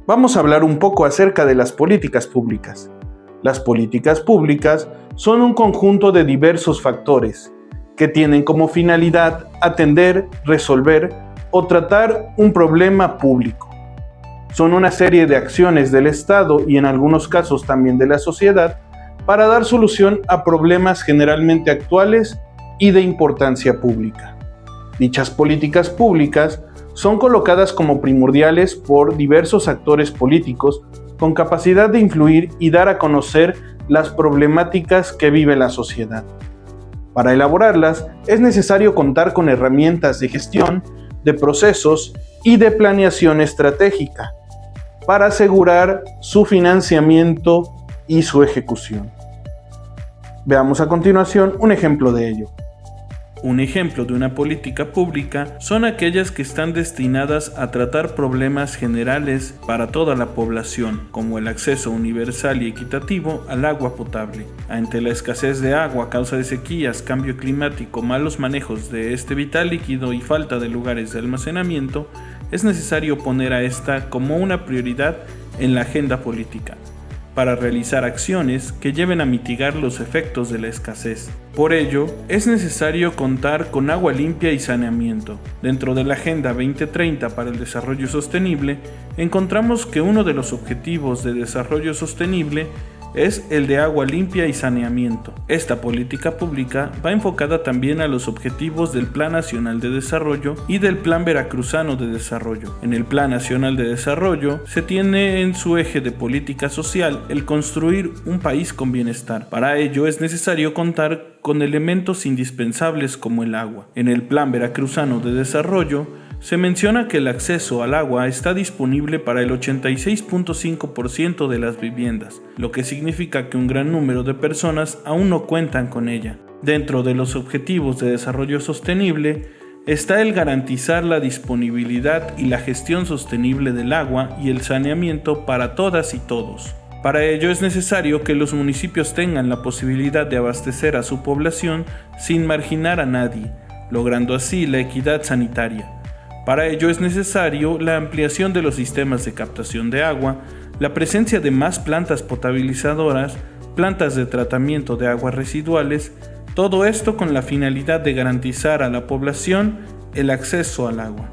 Vamos a hablar un poco acerca de las políticas públicas. Las políticas públicas son un conjunto de diversos factores que tienen como finalidad atender, resolver o tratar un problema público. Son una serie de acciones del Estado y en algunos casos también de la sociedad para dar solución a problemas generalmente actuales y de importancia pública. Dichas políticas públicas son colocadas como primordiales por diversos actores políticos con capacidad de influir y dar a conocer las problemáticas que vive la sociedad. Para elaborarlas es necesario contar con herramientas de gestión, de procesos y de planeación estratégica para asegurar su financiamiento y su ejecución. Veamos a continuación un ejemplo de ello. Un ejemplo de una política pública son aquellas que están destinadas a tratar problemas generales para toda la población, como el acceso universal y equitativo al agua potable. Ante la escasez de agua a causa de sequías, cambio climático, malos manejos de este vital líquido y falta de lugares de almacenamiento, es necesario poner a esta como una prioridad en la agenda política, para realizar acciones que lleven a mitigar los efectos de la escasez. Por ello, es necesario contar con agua limpia y saneamiento. Dentro de la Agenda 2030 para el Desarrollo Sostenible, encontramos que uno de los objetivos de desarrollo sostenible es el de agua limpia y saneamiento. Esta política pública va enfocada también a los objetivos del Plan Nacional de Desarrollo y del Plan Veracruzano de Desarrollo. En el Plan Nacional de Desarrollo se tiene en su eje de política social el construir un país con bienestar. Para ello es necesario contar con elementos indispensables como el agua. En el Plan Veracruzano de Desarrollo se menciona que el acceso al agua está disponible para el 86.5% de las viviendas, lo que significa que un gran número de personas aún no cuentan con ella. Dentro de los objetivos de desarrollo sostenible está el garantizar la disponibilidad y la gestión sostenible del agua y el saneamiento para todas y todos. Para ello es necesario que los municipios tengan la posibilidad de abastecer a su población sin marginar a nadie, logrando así la equidad sanitaria. Para ello es necesario la ampliación de los sistemas de captación de agua, la presencia de más plantas potabilizadoras, plantas de tratamiento de aguas residuales, todo esto con la finalidad de garantizar a la población el acceso al agua.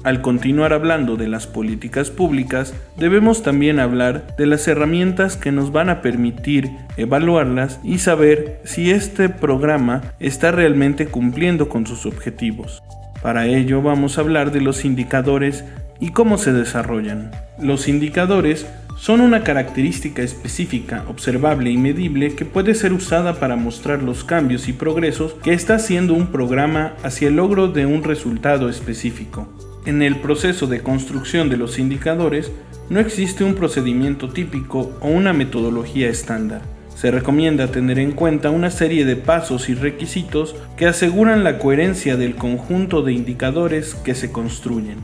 Al continuar hablando de las políticas públicas, debemos también hablar de las herramientas que nos van a permitir evaluarlas y saber si este programa está realmente cumpliendo con sus objetivos. Para ello vamos a hablar de los indicadores y cómo se desarrollan. Los indicadores son una característica específica, observable y medible que puede ser usada para mostrar los cambios y progresos que está haciendo un programa hacia el logro de un resultado específico. En el proceso de construcción de los indicadores no existe un procedimiento típico o una metodología estándar. Se recomienda tener en cuenta una serie de pasos y requisitos que aseguran la coherencia del conjunto de indicadores que se construyen.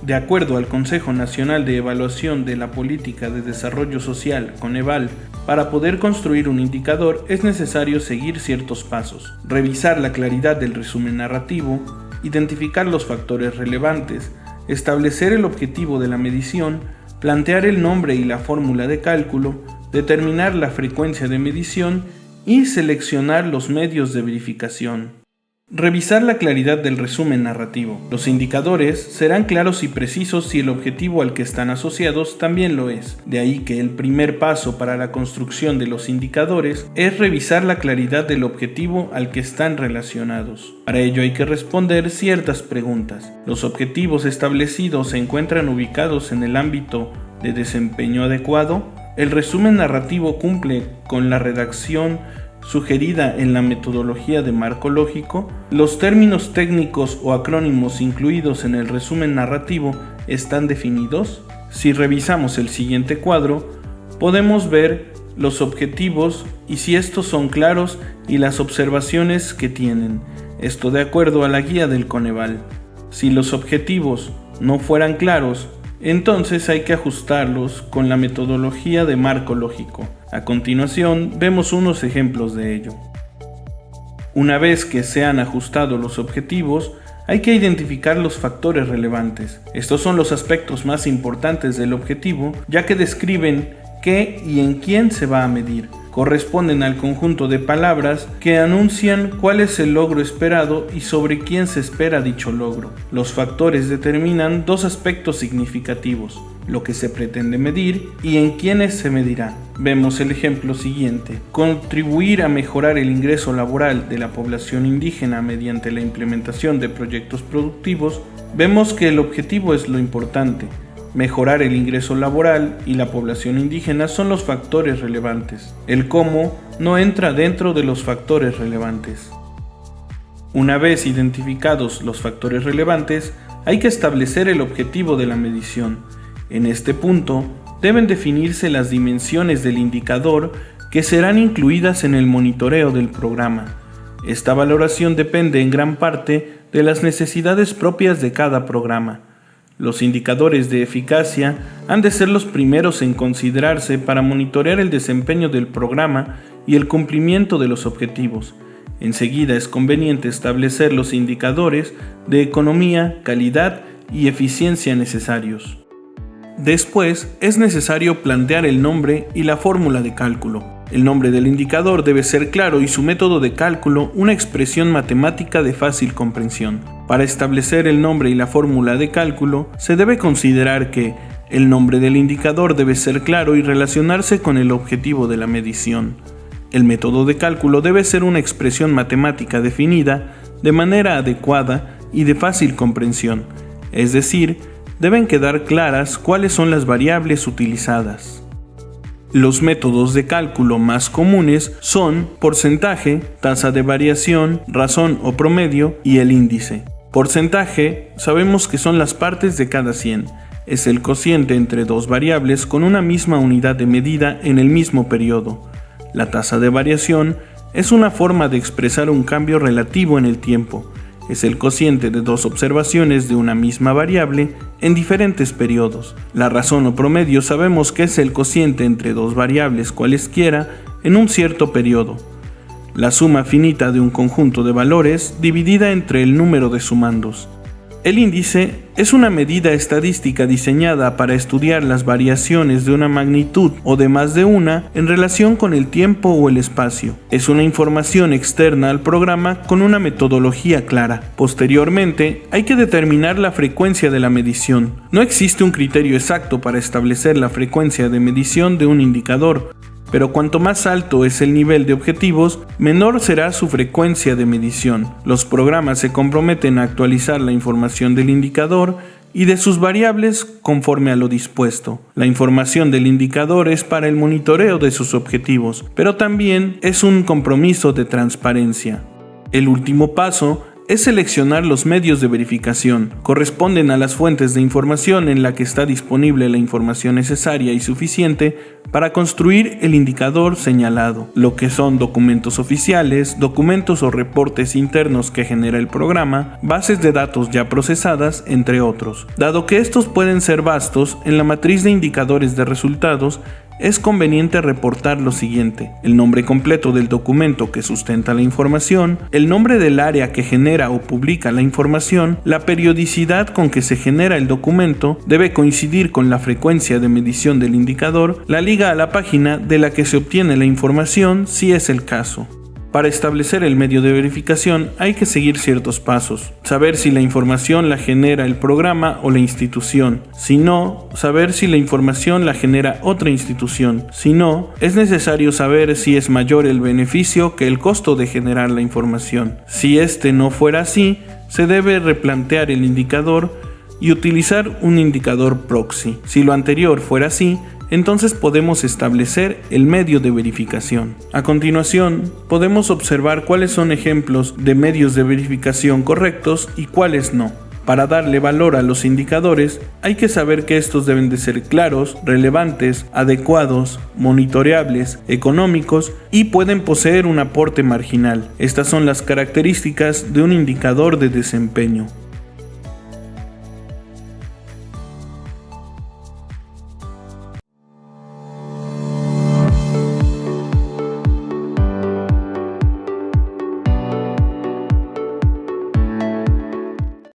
De acuerdo al Consejo Nacional de Evaluación de la Política de Desarrollo Social, Coneval, para poder construir un indicador es necesario seguir ciertos pasos: revisar la claridad del resumen narrativo, identificar los factores relevantes, establecer el objetivo de la medición, plantear el nombre y la fórmula de cálculo, determinar la frecuencia de medición y seleccionar los medios de verificación. Revisar la claridad del resumen narrativo. Los indicadores serán claros y precisos si el objetivo al que están asociados también lo es. De ahí que el primer paso para la construcción de los indicadores es revisar la claridad del objetivo al que están relacionados. Para ello hay que responder ciertas preguntas. ¿Los objetivos establecidos se encuentran ubicados en el ámbito de desempeño adecuado? ¿El resumen narrativo cumple con la redacción sugerida en la metodología de marco lógico? ¿Los términos técnicos o acrónimos incluidos en el resumen narrativo están definidos? Si revisamos el siguiente cuadro, podemos ver los objetivos y si estos son claros y las observaciones que tienen, esto de acuerdo a la guía del Coneval. Si los objetivos no fueran claros, entonces hay que ajustarlos con la metodología de marco lógico. A continuación vemos unos ejemplos de ello. Una vez que se han ajustado los objetivos, hay que identificar los factores relevantes. Estos son los aspectos más importantes del objetivo, ya que describen qué y en quién se va a medir. Corresponden al conjunto de palabras que anuncian cuál es el logro esperado y sobre quién se espera dicho logro. Los factores determinan dos aspectos significativos: lo que se pretende medir y en quiénes se medirá. Vemos el ejemplo siguiente: contribuir a mejorar el ingreso laboral de la población indígena mediante la implementación de proyectos productivos. Vemos que el objetivo es lo importante. Mejorar el ingreso laboral y la población indígena son los factores relevantes. El cómo no entra dentro de los factores relevantes. Una vez identificados los factores relevantes, hay que establecer el objetivo de la medición. En este punto, deben definirse las dimensiones del indicador que serán incluidas en el monitoreo del programa. Esta valoración depende en gran parte de las necesidades propias de cada programa. Los indicadores de eficacia han de ser los primeros en considerarse para monitorear el desempeño del programa y el cumplimiento de los objetivos. Enseguida es conveniente establecer los indicadores de economía, calidad y eficiencia necesarios. Después, es necesario plantear el nombre y la fórmula de cálculo. El nombre del indicador debe ser claro y su método de cálculo una expresión matemática de fácil comprensión. Para establecer el nombre y la fórmula de cálculo, se debe considerar que el nombre del indicador debe ser claro y relacionarse con el objetivo de la medición. El método de cálculo debe ser una expresión matemática definida de manera adecuada y de fácil comprensión, es decir, deben quedar claras cuáles son las variables utilizadas. Los métodos de cálculo más comunes son porcentaje, tasa de variación, razón o promedio y el índice. Porcentaje sabemos que son las partes de cada 100. Es el cociente entre dos variables con una misma unidad de medida en el mismo periodo. La tasa de variación es una forma de expresar un cambio relativo en el tiempo. Es el cociente de dos observaciones de una misma variable en diferentes periodos. La razón o promedio sabemos que es el cociente entre dos variables cualesquiera en un cierto periodo. La suma finita de un conjunto de valores dividida entre el número de sumandos. El índice es una medida estadística diseñada para estudiar las variaciones de una magnitud o de más de una en relación con el tiempo o el espacio. Es una información externa al programa con una metodología clara. Posteriormente, hay que determinar la frecuencia de la medición. No existe un criterio exacto para establecer la frecuencia de medición de un indicador, pero cuanto más alto es el nivel de objetivos, menor será su frecuencia de medición. Los programas se comprometen a actualizar la información del indicador y de sus variables conforme a lo dispuesto. La información del indicador es para el monitoreo de sus objetivos, pero también es un compromiso de transparencia. El último paso es seleccionar los medios de verificación. Corresponden a las fuentes de información en la que está disponible la información necesaria y suficiente para construir el indicador señalado, lo que son documentos oficiales, documentos o reportes internos que genera el programa, bases de datos ya procesadas, entre otros. Dado que estos pueden ser vastos, en la matriz de indicadores de resultados es conveniente reportar lo siguiente: el nombre completo del documento que sustenta la información, el nombre del área que genera o publica la información, la periodicidad con que se genera el documento debe coincidir con la frecuencia de medición del indicador, la liga a la página de la que se obtiene la información si es el caso. Para establecer el medio de verificación hay que seguir ciertos pasos. Saber si la información la genera el programa o la institución. Si no, saber si la información la genera otra institución. Si no, es necesario saber si es mayor el beneficio que el costo de generar la información. Si este no fuera así, se debe replantear el indicador y utilizar un indicador proxy. Si lo anterior fuera así, entonces podemos establecer el medio de verificación. A continuación, podemos observar cuáles son ejemplos de medios de verificación correctos y cuáles no. Para darle valor a los indicadores, hay que saber que estos deben de ser claros, relevantes, adecuados, monitoreables, económicos y pueden poseer un aporte marginal. Estas son las características de un indicador de desempeño.